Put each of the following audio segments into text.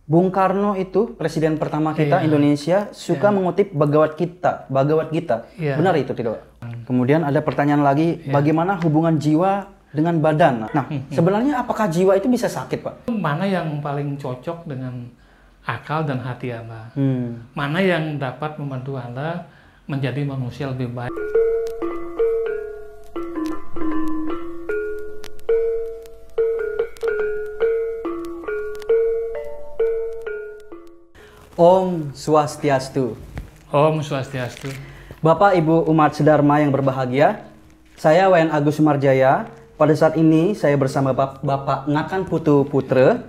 Bung Karno itu presiden pertama kita Iya. Indonesia suka mengutip Bhagavad Gita. Iya. Benar itu tidak? Kemudian ada pertanyaan lagi, bagaimana hubungan jiwa dengan badan? Nah, sebenarnya apakah jiwa itu bisa sakit, Pak? Mana yang paling cocok dengan akal dan hati Anda? Mana yang dapat membantu Anda menjadi manusia lebih baik? Om Swastiastu. Om Swastiastu. Bapak Ibu umat sedharma yang berbahagia, saya WN Agus Sumarjaya. Pada saat ini saya bersama Bapak Ngakan Putu Putre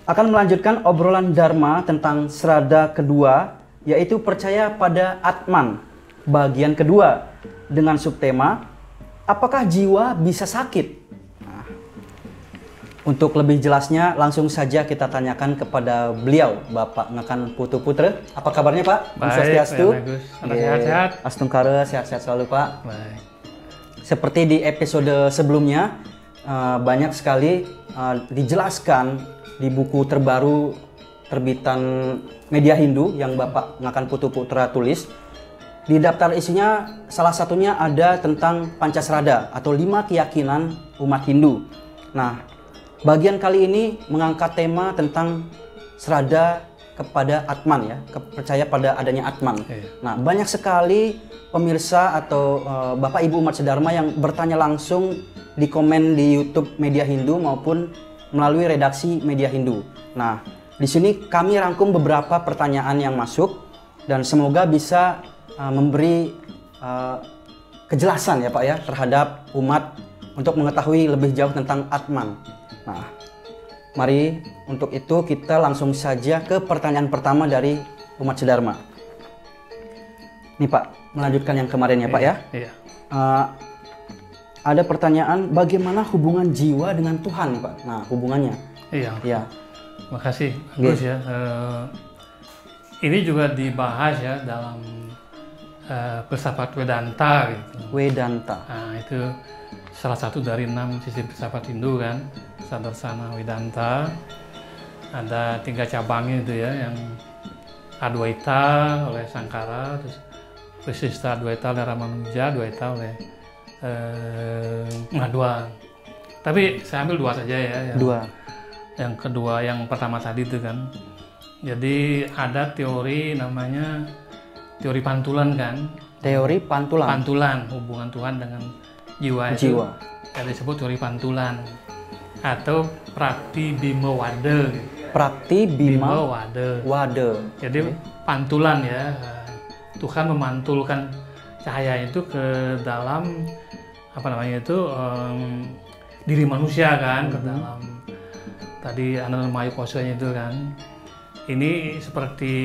akan melanjutkan obrolan Dharma tentang serada kedua, yaitu percaya pada Atman, bagian kedua, dengan subtema apakah jiwa bisa sakit? Nah, untuk lebih jelasnya langsung saja kita tanyakan kepada beliau, Bapak Ngakan Putu Putre. Apa kabarnya, Pak? Baik, Swastiastu. bagus. Anda sehat-sehat? Astungkara, sehat-sehat selalu, Pak. Baik. Seperti di episode sebelumnya, banyak sekali dijelaskan di buku terbaru terbitan Media Hindu yang Bapak Ngakan Putu Putra tulis. Di daftar isinya salah satunya ada tentang Pancasrada atau 5 keyakinan umat Hindu. Nah, bagian kali ini mengangkat tema tentang serada kepada Atman, ya, percaya pada adanya Atman. Nah, banyak sekali pemirsa atau Bapak Ibu umat sedharma yang bertanya langsung di komen di YouTube Media Hindu maupun melalui redaksi Media Hindu. Nah, di sini kami rangkum beberapa pertanyaan yang masuk dan semoga bisa memberi kejelasan, ya Pak, ya, terhadap umat untuk mengetahui lebih jauh tentang Atman. Nah, mari untuk itu kita langsung saja ke pertanyaan pertama dari umat sedharma. Nih Pak, melanjutkan yang kemarin ya Pak, ya. Iya. Ada pertanyaan, bagaimana hubungan jiwa dengan Tuhan, Pak? Nah, hubungannya. Iya. Ya. Makasih, bagus ya. Ini juga dibahas ya dalam filsafat Vedanta gitu. Vedanta. Nah, itu salah satu dari 6 sistem filsafat Hindu kan, Sadarsana Vedanta. Ada 3 cabangnya itu ya, yang Adwaita oleh Sankara, terus Visista Adwaita oleh Ramanuja, Adwaita oleh Madhva. Tapi saya ambil 2 saja ya. Yang kedua, yang pertama tadi itu kan. Jadi ada teori namanya teori pantulan kan. Teori pantulan. Pantulan, hubungan Tuhan dengan jiwa itu. Yang disebut teori pantulan. Atau Prakti Bima Wade. Prakti Bima Wade. Jadi pantulan ya. Tuhan memantulkan cahaya itu ke dalam diri manusia kan, ke dalam tadi Anandamayi Kosanya itu kan. Ini seperti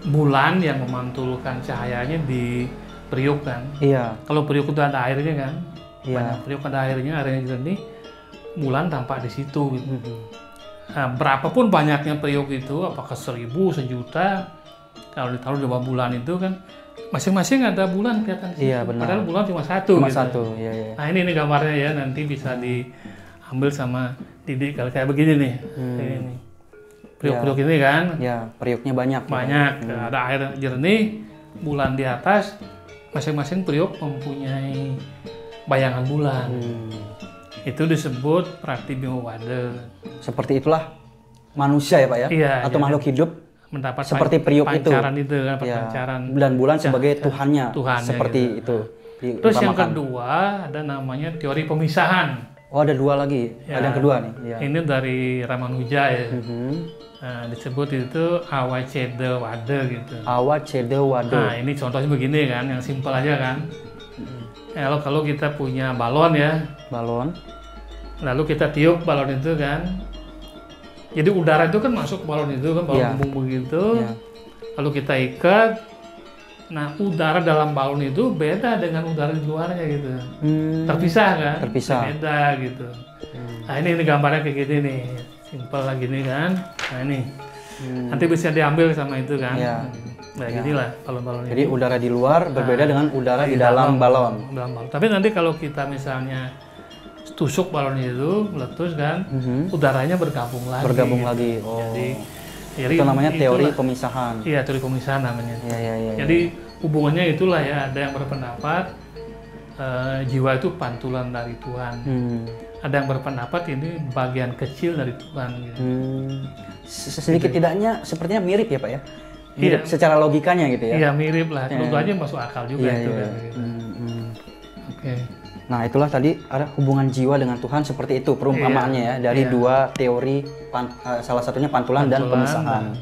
bulan yang memantulkan cahayanya di periuk kan. Iya. Kalau periuk itu ada airnya kan. Iya. Banyak periuk ada airnya jernih, bulan tampak di situ gitu. Nah, berapapun banyaknya periuk itu, apakah 1000, 1.000.000, kalau ditaruh di bawah bulan itu kan masing-masing ada bulan kelihatan di situ. Iya, benar. Padahal bulan cuma satu. Cuma gitu. satu, iya. Nah ini gambarnya ya, nanti bisa diambil sama Didik kalau kayak begini nih. Kayak ini. Periuk-periuk ini kan. Ya, periuknya banyak. Banyak, ada air jernih, bulan di atas, masing-masing periuk mempunyai bayangan bulan. Itu disebut Prakti Bima Wade. Seperti itulah manusia ya Pak ya? Iya, atau makhluk hidup mendapat seperti periuk itu. Pancaran itu kan, pancaran. Dan bulan sebagai Tuhannya. Seperti gitu. itu. Terus yang kedua ada namanya teori pemisahan. Oh, ada 2 lagi. Ya, ada yang kedua nih. Ya. Ini dari Ramanuja ya. Nah, disebut itu Awaceda Wade gitu. Awaceda Wade. Nah, ini contohnya begini kan, yang simpel aja kan. Kalau kita punya balon ya. Balon. Lalu kita tiup balon itu kan. Jadi udara itu kan masuk ke balon itu kan, balon bumbung begitu. Ya. Lalu kita ikat. Nah, udara dalam balon itu beda dengan udara di luarnya gitu. Terpisah kan? Terpisah. Beda gitu. Nah, ini gambarnya kayak gini nih. Simpel lagi nih kan. Nah, ini. Nanti bisa diambil sama itu kan. Ya. Nah, ginilah balon-balon ini. Jadi udara di luar berbeda dengan udara di dalam balon. Dalam balon. Tapi nanti kalau kita misalnya tusuk balonnya itu, meletus kan, udaranya bergabung lagi. Bergabung gitu. lagi. Oh. Jadi itu namanya teori itulah, pemisahan. Iya, teori pemisahan namanya. Iya. Jadi hubungannya itulah ya, ada yang berpendapat jiwa itu pantulan dari Tuhan. Ada yang berpendapat ini bagian kecil dari Tuhan. Gitu. Sedikit tidaknya sepertinya mirip ya Pak ya? Mirip secara logikanya gitu ya? Iya mirip lah, keduanya masuk akal juga itu kan. Gitu. Oke. Nah itulah tadi ada hubungan jiwa dengan Tuhan seperti itu perumpamaannya ya dari dua teori salah satunya pantulan dan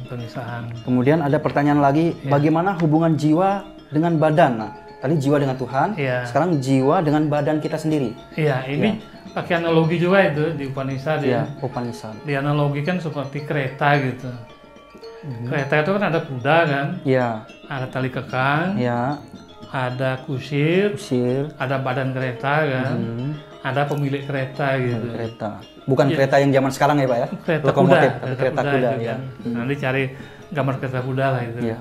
pemisahan. Kemudian ada pertanyaan lagi, bagaimana hubungan jiwa dengan badan? Nah, tadi jiwa dengan Tuhan, sekarang jiwa dengan badan kita sendiri. Iya, ini pakai analogi juga itu di Upanishad ya. Upanishad. Dianalogikan seperti kereta gitu. Kereta itu kan ada kuda kan? Iya. Ada tali kekang. Iya. Ada kusir, ada badan kereta kan, ada pemilik kereta gitu. Kereta, bukan kereta yang zaman sekarang ya Pak ya? Kereta lokomotif, kuda, kereta kuda gitu ya. Kan. Nanti cari gambar kereta kuda lah itu. Ya.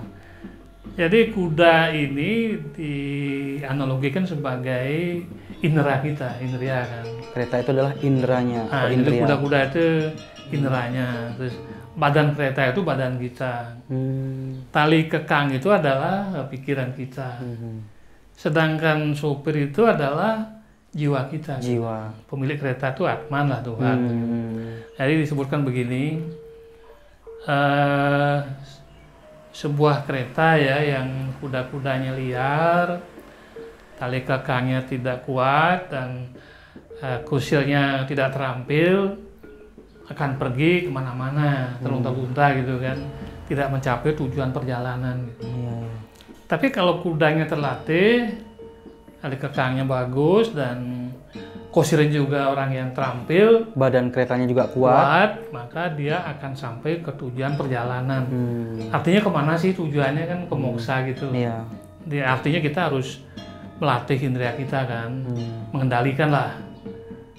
Jadi kuda ini dianalogikan sebagai indera kita, indera kan. Kereta itu adalah inderanya. Nah, itu kuda-kuda itu inderanya, terus badan kereta itu badan kita. Tali kekang itu adalah pikiran kita. Sedangkan sopir itu adalah jiwa kita. Jiwa. Pemilik kereta itu Atman lah Tuhan. Jadi disebutkan begini, sebuah kereta ya yang kuda-kudanya liar, tali kekangnya tidak kuat dan kusirnya tidak terampil, akan pergi kemana-mana, terlunta-lunta gitu kan, tidak mencapai tujuan perjalanan. Gitu. Tapi kalau kudanya terlatih, tali kekangnya bagus dan kusirnya juga orang yang terampil, badan keretanya juga kuat, maka dia akan sampai ke tujuan perjalanan. Artinya kemana sih tujuannya kan ke moksa gitu. Artinya kita harus melatih indera kita kan, mengendalikan lah.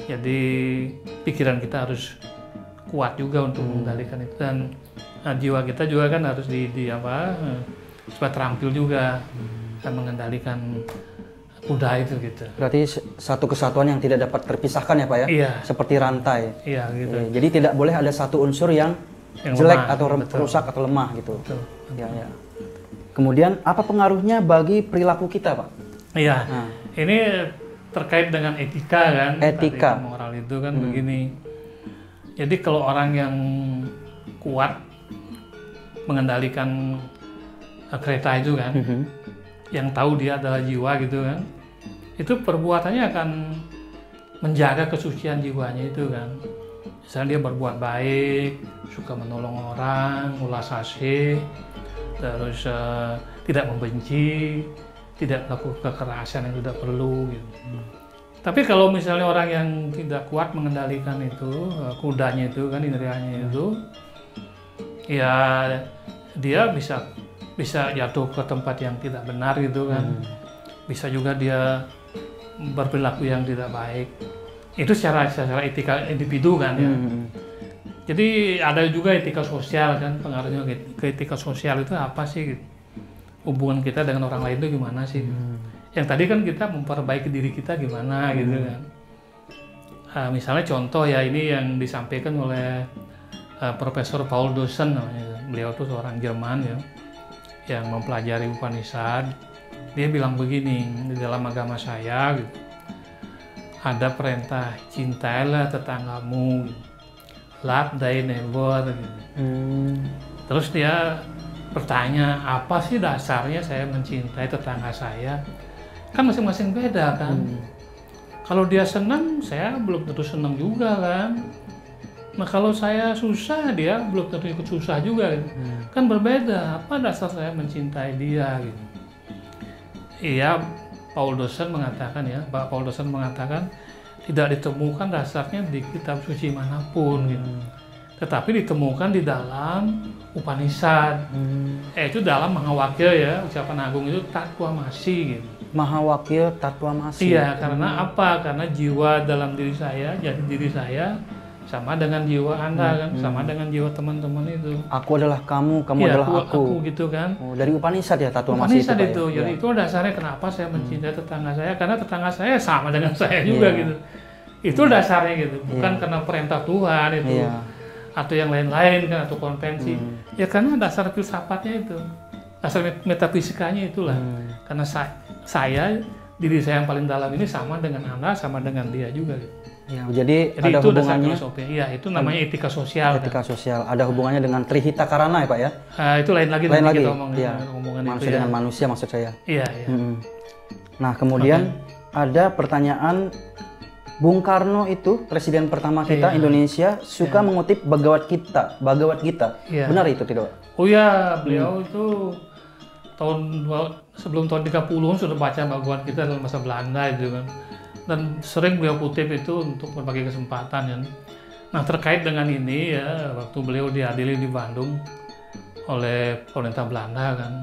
Jadi pikiran kita harus kuat juga untuk mengendalikan itu dan jiwa kita juga kan harus supaya terampil juga dan mengendalikan kuda itu gitu. Berarti satu kesatuan yang tidak dapat terpisahkan ya Pak ya? Iya. Seperti rantai. Iya gitu. Jadi tidak boleh ada satu unsur yang jelek lemah, atau rusak atau lemah gitu. Betul. Ya. Kemudian apa pengaruhnya bagi perilaku kita Pak? Iya. Ini terkait dengan etika kan. Etika. Tadi moral itu kan begini. Jadi kalau orang yang kuat mengendalikan kereta itu kan, yang tahu dia adalah jiwa gitu kan, itu perbuatannya akan menjaga kesucian jiwanya itu kan. Misalnya dia berbuat baik, suka menolong orang, ulas asih, terus tidak membenci, tidak melakukan kekerasan yang tidak perlu gitu. Tapi kalau misalnya orang yang tidak kuat mengendalikan itu, kudanya itu kan, indrianya itu, ya dia bisa jatuh ke tempat yang tidak benar gitu kan. Bisa juga dia berperilaku yang tidak baik. Itu secara etika individu kan ya. Jadi ada juga etika sosial kan, pengaruhnya ke etika sosial itu apa sih? Hubungan kita dengan orang lain itu gimana sih? Yang tadi kan kita memperbaiki diri kita gimana gitu kan. Misalnya contoh ya, ini yang disampaikan oleh Profesor Paul Dawson namanya. Beliau tuh seorang Jerman ya, yang mempelajari Upanishad. Dia bilang begini, di dalam agama saya gitu, ada perintah cintailah tetanggamu, love thy neighbor gitu. Terus dia bertanya, apa sih dasarnya saya mencintai tetangga saya? Kan masing-masing beda kan. Kalau dia senang, saya belum tentu senang juga kan. Nah kalau saya susah, dia belum tentu ikut susah juga gitu. Kan berbeda, apa dasar saya mencintai dia gitu. Iya, Paul Dawson mengatakan ya, Pak Paul Dawson mengatakan tidak ditemukan dasarnya di kitab suci manapun gitu. Tetapi ditemukan di dalam Upanishad. Itu dalam Mahawakya ya, ucapan agung itu Tattvamasi gitu. Mahawakya Tattvamasi. Iya, karena apa? Karena jiwa dalam diri saya, jati diri saya sama dengan jiwa Anda kan, sama dengan jiwa teman-teman itu. Aku adalah kamu, kamu adalah aku gitu kan. Dari Upanishad ya, Tattvamasi Upanishad itu. Jadi itu dasarnya kenapa saya mencintai tetangga saya, karena tetangga saya sama dengan saya juga gitu. Itu dasarnya gitu, bukan karena perintah Tuhan itu. Iya. Atau yang lain-lain kan, atau konvensi. Ya karena dasar filsafatnya itu, dasar metafisikanya itulah. Karena diri saya yang paling dalam ini sama dengan Anda, sama dengan dia juga. Ya, jadi ada itu dasar hubungannya. filosofi. Iya, itu namanya etika sosial. Etika sosial. Ada hubungannya dengan Trihita Karana ya Pak ya? Itu lain lagi. Lain nanti lagi. kita ngomongin, Iya. ngomongin Manusia itu, dengan ya. manusia maksud saya. Iya, iya. Nah kemudian ada pertanyaan, Bung Karno itu presiden pertama kita Indonesia suka mengutip Bhagavad Gita. Iya. Benar itu tidak? Oh ya, beliau itu sebelum tahun 30-an sudah baca Bhagavad Gita dalam bahasa Belanda itu kan. Dan sering beliau kutip itu untuk berbagai kesempatan ya. Nah terkait dengan ini ya, waktu beliau diadili di Bandung oleh pemerintah Belanda kan,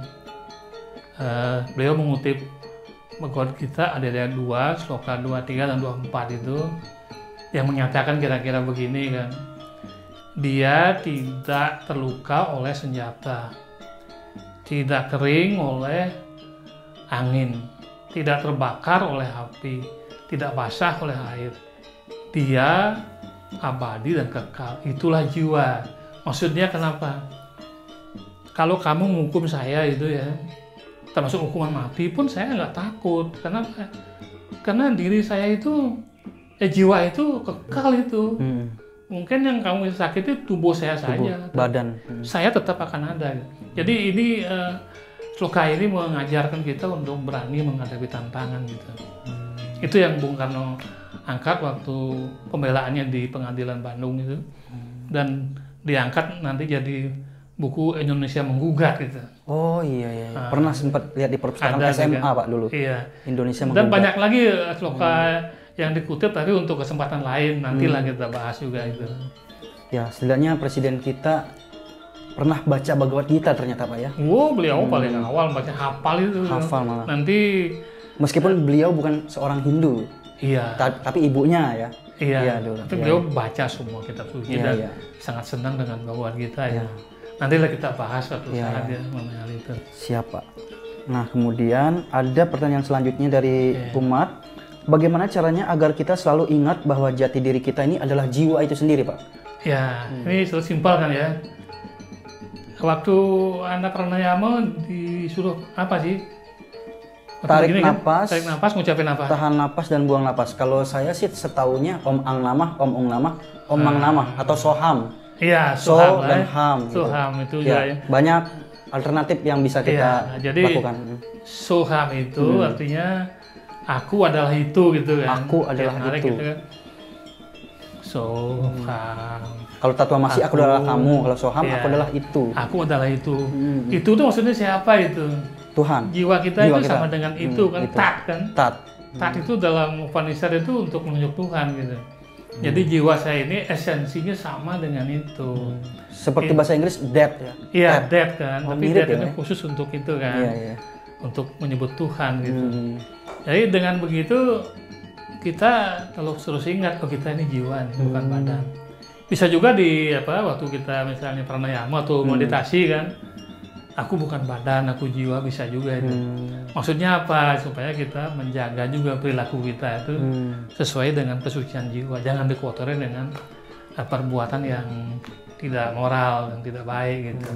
beliau mengutip Bhagavad Gita ada 2, sloka 23 dan 24 itu yang menyatakan kira-kira begini kan, dia tidak terluka oleh senjata, tidak kering oleh angin, tidak terbakar oleh api, tidak basah oleh air. Dia abadi dan kekal. Itulah jiwa. Maksudnya kenapa? Kalau kamu menghukum saya itu ya, termasuk hukuman mati pun saya nggak takut. Kenapa? Karena diri saya itu, jiwa itu kekal itu. Mungkin yang kamu sakit itu tubuh saya saja. Badan. Saya tetap akan ada. Jadi ini sloka ini mengajarkan kita untuk berani menghadapi tantangan gitu. Itu yang Bung Karno angkat waktu pembelaannya di Pengadilan Bandung itu, dan diangkat nanti jadi buku Indonesia Menggugat gitu. Oh iya. Pernah sempat lihat di perpustakaan Ada SMA juga. Pak dulu. Iya. Indonesia Dan Menggugat. banyak lagi sloka yang dikutip, tapi untuk kesempatan lain nantilah kita bahas juga itu. Ya, setidaknya presiden kita pernah baca Bhagavad Gita ternyata Pak ya. Wow, beliau paling awal baca hafal itu. Hafal malah. Nanti Meskipun beliau bukan seorang Hindu, iya. tapi ibunya ya. Iya, dulu. tapi beliau baca semua kitab suci dan sangat senang dengan Bhagavad Gita ya. Nantilah kita bahas suatu saat ya mengenai hal itu. Siap Pak. Nah kemudian ada pertanyaan selanjutnya dari umat. Bagaimana caranya agar kita selalu ingat bahwa jati diri kita ini adalah jiwa itu sendiri Pak? Ya, ini selalu simpel kan ya. Waktu anak pranayama disuruh apa sih? Tarik Begini, napas, kan? Tarik napas, ngucapin apa? tahan napas dan buang napas. Kalau saya sih setaunya Om Ang Namah, Om Ung Namah, Om Mang Namah atau Soham. Iya, So Soham dan ya. Ham. Soham itu Ya, juga ya. banyak alternatif yang bisa kita jadi lakukan. Soham itu artinya aku adalah itu gitu kan. Aku adalah Menarik itu. gitu kan. Soham. Kalau tatua masih aku adalah kamu, kalau Soham Iya. aku adalah itu. Aku adalah itu. Itu tuh maksudnya siapa itu? Tuhan. Jiwa kita Jiwa itu kita. sama dengan itu kan, itu. tat kan. Tat. Tat itu dalam Upanishad itu untuk menunjuk Tuhan gitu. Jadi jiwa saya ini esensinya sama dengan itu. Seperti bahasa Inggris dead ya. Iya, dead kan. Oh, Tapi mirip dead ya, itu ya? khusus untuk itu kan. Iya. Untuk menyebut Tuhan gitu. Jadi dengan begitu kita kalau terus ingat, oh kita ini jiwa nih, bukan badan. Bisa juga di waktu kita misalnya pranayama atau meditasi kan, aku bukan badan, aku jiwa, bisa juga itu. Maksudnya apa? Supaya kita menjaga juga perilaku kita itu sesuai dengan kesucian jiwa. Jangan dikotori dengan perbuatan yang tidak moral, yang tidak baik gitu.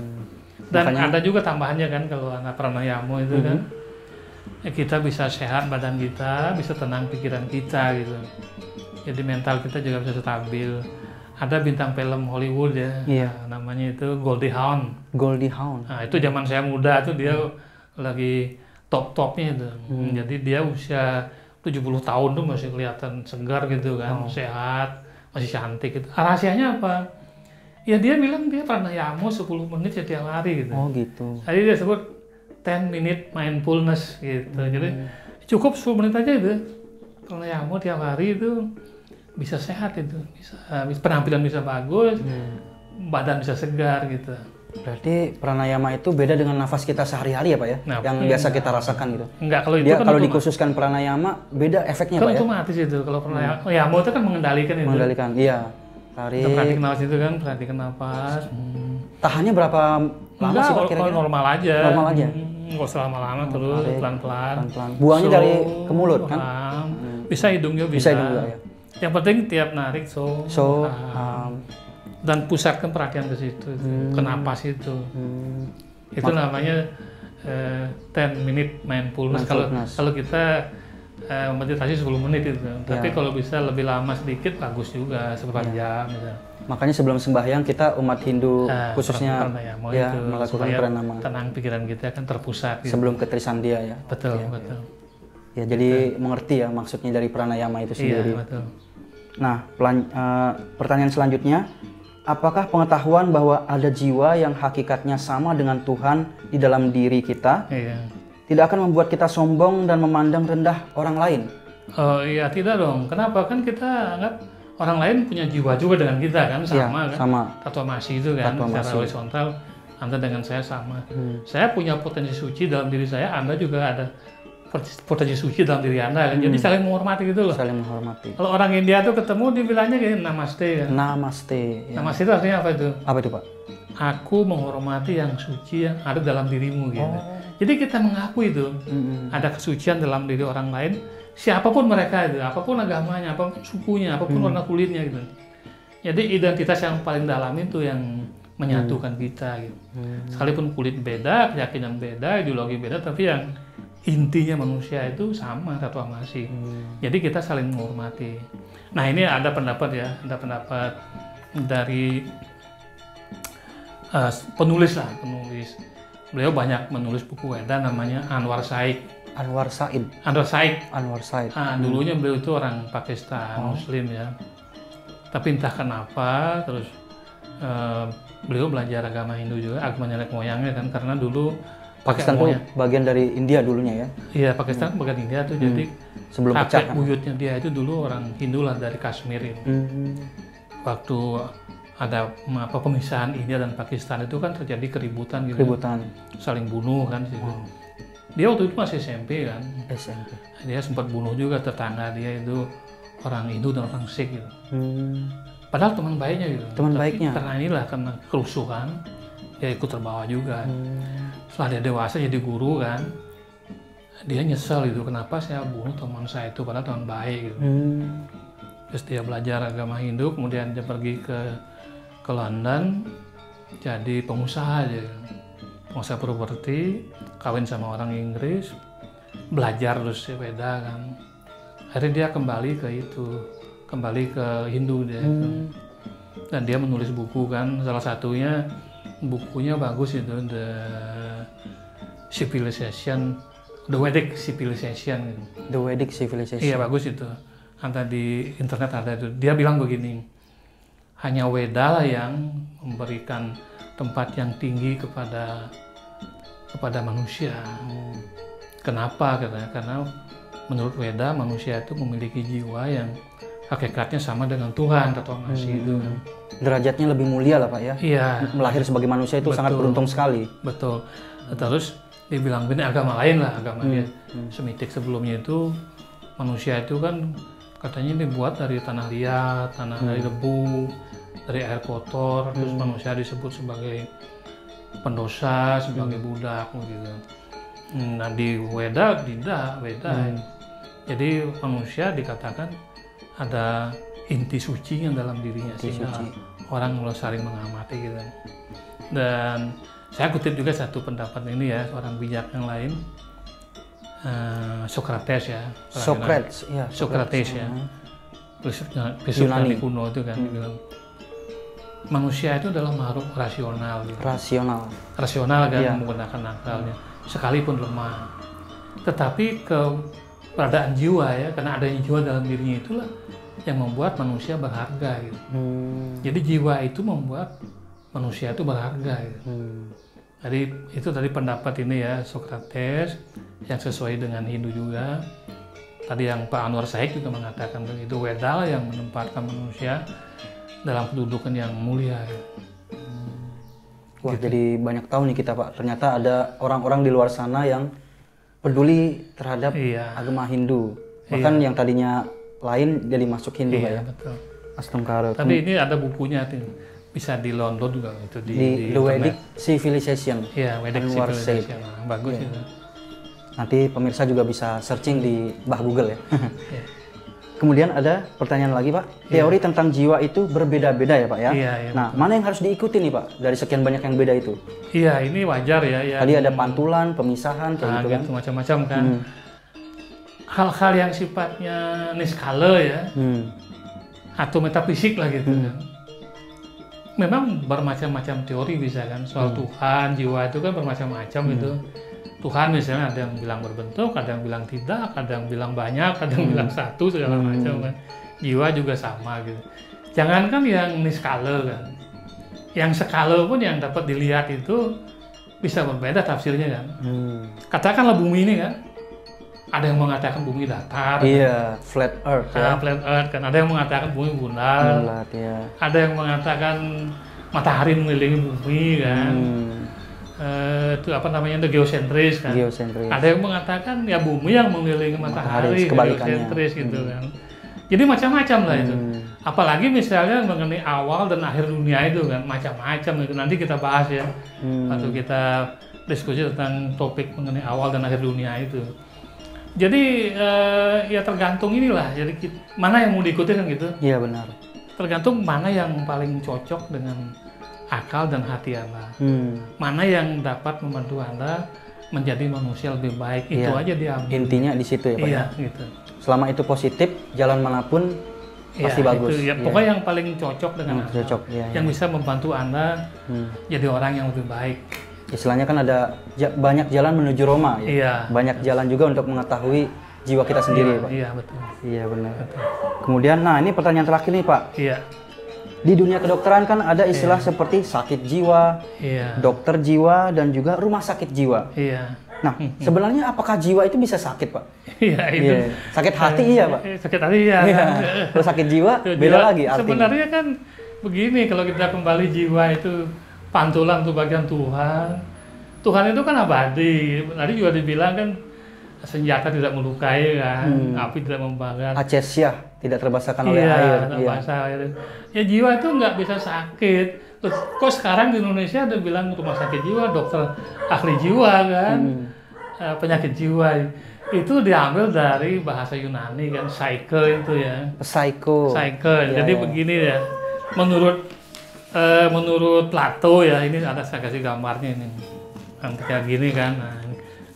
Dan ada juga tambahannya kan kalau anak pranayama itu kan, kita bisa sehat badan kita, bisa tenang pikiran kita gitu. Jadi mental kita juga bisa stabil. Ada bintang film Hollywood ya, namanya itu Goldie Hawn. Goldie Hawn. Nah itu zaman saya muda tuh dia lagi top-topnya itu. Jadi dia usia 70 tahun tuh masih kelihatan segar gitu kan, sehat, masih cantik gitu. Rahasianya apa? Ya dia bilang dia pranayama 10 menit setiap hari gitu. Oh gitu. Jadi dia sebut 10 minute mindfulness gitu. Jadi cukup 10 menit aja itu. Pranayama tiap hari itu bisa sehat itu, bisa penampilan bisa bagus, badan bisa segar gitu. Berarti pranayama itu beda dengan nafas kita sehari-hari ya Pak ya? Nah, yang biasa kita rasakan gitu. Enggak, kalau itu Dia kan kalau dikhususkan pranayama beda efeknya kan Pak ya? otomatis itu. Kalau pranayama itu kan mengendalikan itu. Mengendalikan, iya. Kita perhatikan nafas itu kan, perhatikan nafas. Tahannya berapa lama sih Pak kira-kira? Normal aja. Normal aja. Nggak usah lama-lama, terus pelan-pelan. Pelan-pelan. Buangnya dari ke mulut kan? Bisa hidung juga bisa. Bisa hidung juga ya. Yang penting tiap narik so dan pusatkan perhatian ke situ. Kenapa sih itu? Itu namanya 10 minute mindfulness. Kalau kita meditasi 10 menit itu. Tapi kalau bisa lebih lama sedikit bagus juga, seperempat jam misalnya. Makanya sebelum sembahyang kita umat Hindu khususnya melakukan pranayama. Tenang pikiran kita kan terpusat. Gitu. Sebelum ke Trisandia ya. Betul, betul. Ya, jadi mengerti ya maksudnya dari pranayama itu sendiri. Iya, betul. Nah, pertanyaan selanjutnya, apakah pengetahuan bahwa ada jiwa yang hakikatnya sama dengan Tuhan di dalam diri kita tidak akan membuat kita sombong dan memandang rendah orang lain? Oh iya, tidak dong. Kenapa? Kan kita anggap orang lain punya jiwa juga dengan kita kan, sama kan? Sama. Tattwamasi itu kan, secara horizontal, Anda dengan saya sama. Saya punya potensi suci dalam diri saya, Anda juga ada potensi suci dalam diri Anda kan. Jadi saling menghormati gitu loh. Saling menghormati. Kalau orang India tuh ketemu dibilangnya kayak namaste kan. Namaste. Ya. Namaste itu artinya apa itu? Apa itu, Pak? Aku menghormati yang suci yang ada dalam dirimu gitu. Jadi kita mengaku itu ada kesucian dalam diri orang lain, siapapun mereka itu, apapun agamanya, apapun sukunya, apapun warna kulitnya gitu. Jadi identitas yang paling dalam itu yang menyatukan kita gitu. Sekalipun kulit beda, keyakinan beda, ideologi beda, tapi yang intinya manusia itu sama, tattwamasi. Jadi kita saling menghormati. Nah ini ada pendapat ya, ada pendapat dari penulis. Beliau banyak menulis buku Weda, namanya Anwar Shaikh. Dulunya beliau itu orang Pakistan, Muslim ya. Tapi entah kenapa, terus beliau belajar agama Hindu juga, agama nenek moyangnya kan, karena dulu Pakistan tuh bagian dari India dulunya ya? Iya, Pakistan bagian India tuh, jadi sebelum pecah. Buyutnya dia itu dulu orang Hindu lah dari Kashmir itu. Waktu ada pemisahan India dan Pakistan itu kan terjadi keributan gitu. Saling bunuh kan situ. Dia waktu itu masih SMP kan. Dia sempat bunuh juga tetangga dia itu orang Hindu dan orang Sikh gitu. Padahal teman baiknya gitu. Karena inilah, karena kerusuhan, dia ikut terbawa juga. Setelah dia dewasa jadi guru kan, dia nyesel gitu, kenapa saya bunuh teman saya itu, padahal teman baik gitu. Terus dia belajar agama Hindu, kemudian dia pergi ke London, jadi pengusaha aja, pengusaha properti, kawin sama orang Inggris, belajar terus Weda kan. Akhirnya dia kembali ke Hindu dia itu. Dan dia menulis buku kan, salah satunya bukunya bagus itu, The Vedic Civilization gitu. The Vedic Civilization. Iya bagus itu. Ada di internet ada itu. Dia bilang begini, hanya Weda lah yang memberikan tempat yang tinggi kepada manusia. Kenapa? Karena menurut Weda manusia itu memiliki jiwa yang hakikatnya sama dengan Tuhan, tattwamasi itu. Derajatnya lebih mulia lah Pak ya. Iya. Melahir sebagai manusia itu sangat beruntung sekali. Betul. Terus dibilang ini agama lain lah, agama dia Semitik sebelumnya itu manusia itu kan katanya dibuat dari tanah liat, dari debu, dari air kotor, terus manusia disebut sebagai pendosa, sebagai budak gitu. Nah di Weda tidak, jadi manusia dikatakan ada inti suci yang dalam dirinya, sehingga orang mulai saling mengamati gitu. Dan saya kutip juga satu pendapat ini ya, seorang bijak yang lain, Socrates ya. Socrates ya. Filsuf Yunani kuno itu kan bilang manusia itu adalah makhluk rasional gitu. Rasional kan, menggunakan akalnya sekalipun lemah. Tetapi keberadaan jiwa ya, karena adanya jiwa dalam dirinya itulah yang membuat manusia berharga gitu. Jadi jiwa itu membuat manusia itu berharga gitu. Jadi itu tadi pendapat ini ya Socrates yang sesuai dengan Hindu juga. Tadi yang Pak Anwar Shaikh juga mengatakan begitu, Weda yang menempatkan manusia dalam kedudukan yang mulia. Wah, gitu. Jadi banyak tahu nih kita Pak, ternyata ada orang-orang di luar sana yang peduli terhadap agama Hindu. Bahkan yang tadinya lain jadi masuk Hindu Pak ya. Betul. Astungkara. Tapi ini ada bukunya tuh. Bisa di download juga itu di The Vedic Civilization. Iya, Vedic Civilization. Bagus itu. Nanti pemirsa juga bisa searching di Mbah Google ya. kemudian ada pertanyaan lagi Pak. Teori tentang jiwa itu berbeda-beda ya Pak ya? Iya, iya. Nah, mana yang harus diikuti nih Pak dari sekian banyak yang beda itu? Iya, ini wajar ya. Tadi ada pantulan, pemisahan, kayak gitu kan? Macam-macam kan. Hal-hal yang sifatnya niskala ya, atau metafisik lah gitu kan. Memang bermacam-macam teori bisa kan, soal Tuhan, jiwa itu kan bermacam-macam itu. Tuhan misalnya ada yang bilang berbentuk, ada yang bilang tidak, ada yang bilang banyak, ada yang bilang satu, segala macam kan. Jiwa juga sama gitu. Jangankan yang niskala kan, yang skala pun yang dapat dilihat itu bisa berbeda tafsirnya kan. Katakanlah bumi ini kan, ada yang mengatakan bumi datar. Iya, flat earth ya. Flat earth kan, ada yang mengatakan bumi bulat. Bulat ya. Ada yang mengatakan matahari mengelilingi bumi kan. Itu apa namanya, itu geosentris kan. Geosentris. Ada yang mengatakan ya bumi yang mengelilingi matahari, geosentris gitu kan. Jadi macam-macam lah itu. Apalagi misalnya mengenai awal dan akhir dunia itu kan, macam-macam itu. Nanti kita bahas ya. Waktu kita diskusi tentang topik mengenai awal dan akhir dunia itu. Jadi ya tergantung inilah. Jadi mana yang mau diikuti kan gitu. Iya benar. Tergantung mana yang paling cocok dengan akal dan hati Anda. Mana yang dapat membantu Anda menjadi manusia lebih baik. Itu aja dia. Intinya di situ ya Pak. Iya, gitu. Selama itu positif, jalan manapun pasti bagus. Itu, ya. Pokoknya yang paling cocok dengan Anda. Cocok, yang bisa membantu Anda jadi orang yang lebih baik. Istilahnya kan ada banyak jalan menuju Roma ya. Iya. Banyak jalan juga untuk mengetahui jiwa kita sendiri Pak. Iya, betul. Iya benar. Betul. Kemudian, nah ini pertanyaan terakhir nih Pak. Iya. Di dunia kedokteran kan ada istilah seperti sakit jiwa, dokter jiwa, dan juga rumah sakit jiwa. Iya. Nah, sebenarnya apakah jiwa itu bisa sakit, Pak? Iya, itu. Sakit hati iya, Pak? Sakit hati iya. Kalau sakit jiwa, beda lagi artinya. Sebenarnya kan begini, kalau kita kembali jiwa itu pantulan untuk bagian Tuhan. Tuhan itu kan abadi. Tadi juga dibilang kan senjata tidak melukai kan, api tidak membakar. Acesia, tidak terbasahkan oleh air. Terbasah air. Ya jiwa itu nggak bisa sakit. Terus, kok sekarang di Indonesia ada bilang rumah sakit jiwa, dokter ahli jiwa kan, penyakit jiwa. Itu diambil dari bahasa Yunani kan, psyche itu ya. Psycho. Jadi begini ya, menurut Plato ya, ini ada saya kasih gambarnya ini. Nanti kayak gini kan. Nah,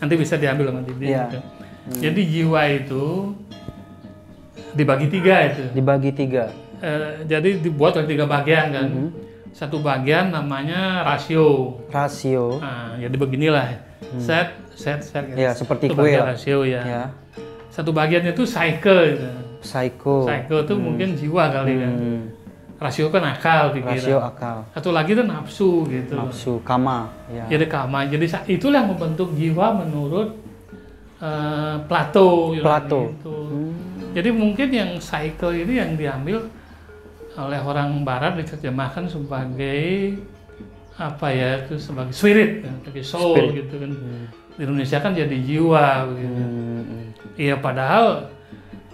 nanti bisa diambil sama Didi. Gitu. Jadi jiwa itu dibagi tiga itu. Dibagi tiga. Jadi dibuat oleh 3 bagian kan. Satu bagian namanya rasio. Rasio. Nah, jadi beginilah. Set. Ya, seperti itu kue. Bagian rasio ya. Satu bagiannya itu psyche. Gitu. Psyche itu mungkin jiwa kali kan. Rasio kan akal pikiran. Rasio akal. Satu lagi itu nafsu gitu. Nafsu, kama. Ya. Jadi kama. Jadi itulah yang membentuk jiwa menurut Plato. Gitu. Jadi mungkin yang psyche ini yang diambil oleh orang Barat diterjemahkan sebagai apa ya, itu sebagai spirit, sebagai soul gitu kan. Di Indonesia kan jadi jiwa begitu. Iya, padahal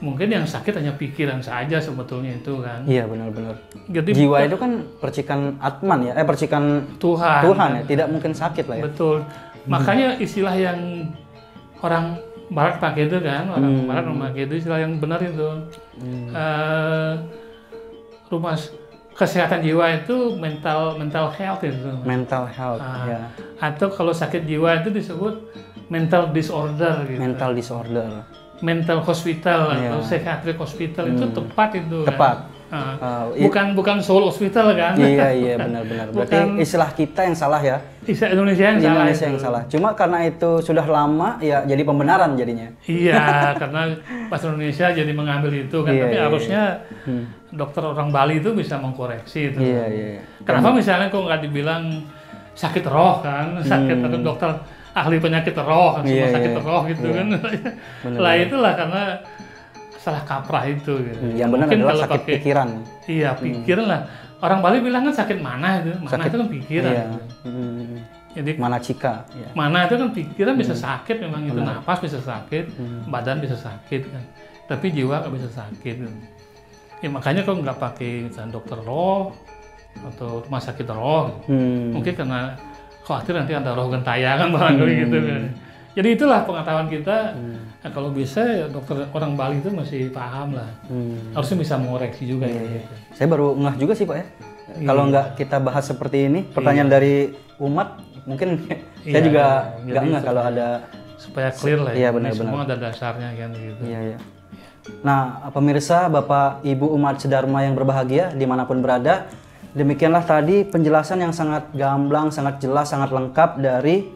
mungkin yang sakit hanya pikiran saja sebetulnya itu kan. Iya, benar-benar. Jadi jiwa itu kan percikan Atman ya, percikan Tuhan ya, tidak mungkin sakit lah ya. Betul. Makanya istilah yang orang Barat pakai itu kan, orang Barat memakai itu istilah yang benar itu. Rumah kesehatan jiwa itu mental health itu. Mental health, ya. Atau kalau sakit jiwa itu disebut mental disorder gitu. Mental disorder. Mental hospital atau psychiatric hospital itu tepat itu. Tepat. Kan? Bukan soul hospital kan? Iya benar-benar. Berarti istilah kita yang salah ya. Istilah Indonesia yang salah. Cuma karena itu sudah lama ya jadi pembenaran jadinya. Iya, karena bahasa Indonesia jadi mengambil itu kan. Tapi harusnya dokter orang Bali itu bisa mengkoreksi itu. Iya. Kenapa misalnya kok nggak dibilang sakit roh kan? Sakit atau dokter ahli penyakit roh, semua sakit roh gitu kan. Lah itulah karena salah kaprah itu gitu. Yang benar adalah sakit pikiran. Iya, pikiran lah. Orang Bali bilang kan sakit mana itu. Mana itu kan pikiran. Iya. Jadi manacika. Mana itu kan pikiran bisa sakit memang itu. Napas bisa sakit, badan bisa sakit kan. Tapi jiwa nggak bisa sakit. Ya makanya kalau nggak pakai misalnya dokter roh atau rumah sakit roh, mungkin karena khawatir nanti ada roh gentayangan barangkali gitu kan. Jadi itulah pengetahuan kita. Nah, kalau bisa ya dokter orang Bali itu masih paham lah. Harusnya bisa mengoreksi juga ya. Gitu. Saya baru ngeh juga sih Pak ya. Kalau nggak kita bahas seperti ini, pertanyaan dari umat, mungkin saya juga nggak ngeh kalau ada. Supaya clear lah Iya, ya. benar-benar. Semua ada dasarnya kan gitu. Iya, iya. Nah, pemirsa, Bapak Ibu umat sedharma yang berbahagia dimanapun berada, demikianlah tadi penjelasan yang sangat gamblang, sangat jelas, sangat lengkap dari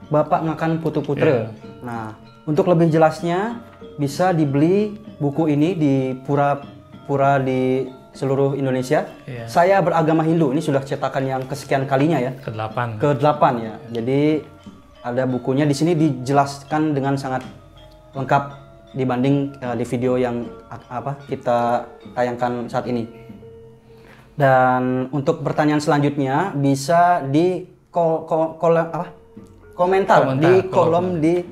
Bapak Ngakan Putu Putre. Nah, untuk lebih jelasnya bisa dibeli buku ini di pura-pura di seluruh Indonesia. Saya beragama Hindu, ini sudah cetakan yang kesekian kalinya ya. Ke-8. Ke-8 ya. Jadi ada bukunya di sini dijelaskan dengan sangat lengkap dibanding di video yang kita tayangkan saat ini. Dan untuk pertanyaan selanjutnya bisa di komentar di kolom di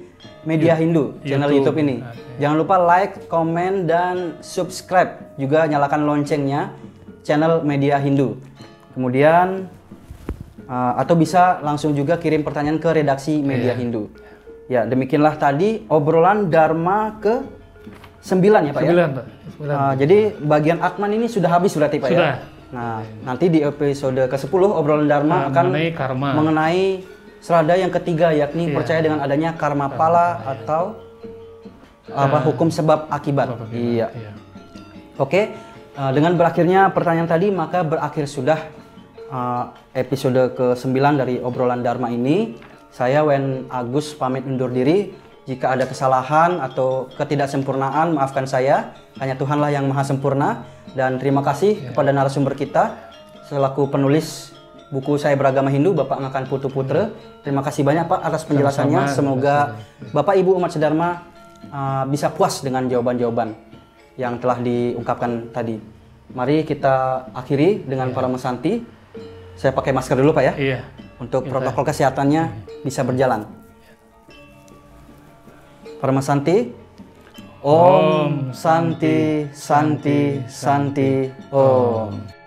Media Hindu channel YouTube ini. Jangan lupa like, komen, dan subscribe. Juga nyalakan loncengnya channel Media Hindu. Kemudian atau bisa langsung juga kirim pertanyaan ke redaksi Media Hindu. Ya, demikianlah tadi obrolan Dharma ke-9 ya Pak 9, ya? Pak. 9. Jadi bagian Atman ini sudah habis berarti Pak Sudah. ya? Nah, nanti di episode ke-10 obrolan Dharma akan mengenai karma. mengenai serada yang ketiga, yakni percaya dengan adanya karma pala atau hukum sebab akibat. Iya. Oke, dengan berakhirnya pertanyaan tadi, maka berakhir sudah episode ke-9 dari obrolan Dharma ini. Saya Wen Agus pamit undur diri. Jika ada kesalahan atau ketidaksempurnaan, maafkan saya. Hanya Tuhanlah yang maha sempurna. Dan terima kasih kepada narasumber kita selaku penulis buku Saya Beragama Hindu, Bapak Ngakan Putu Putre. Terima kasih banyak Pak atas penjelasannya. Semoga Bapak Ibu umat sedharma bisa puas dengan jawaban-jawaban yang telah diungkapkan tadi. Mari kita akhiri dengan para mesanti. Saya pakai masker dulu Pak ya. Iya. Untuk protokol kesehatannya bisa berjalan. Para mesanti. Om Santi Santi Santi Om.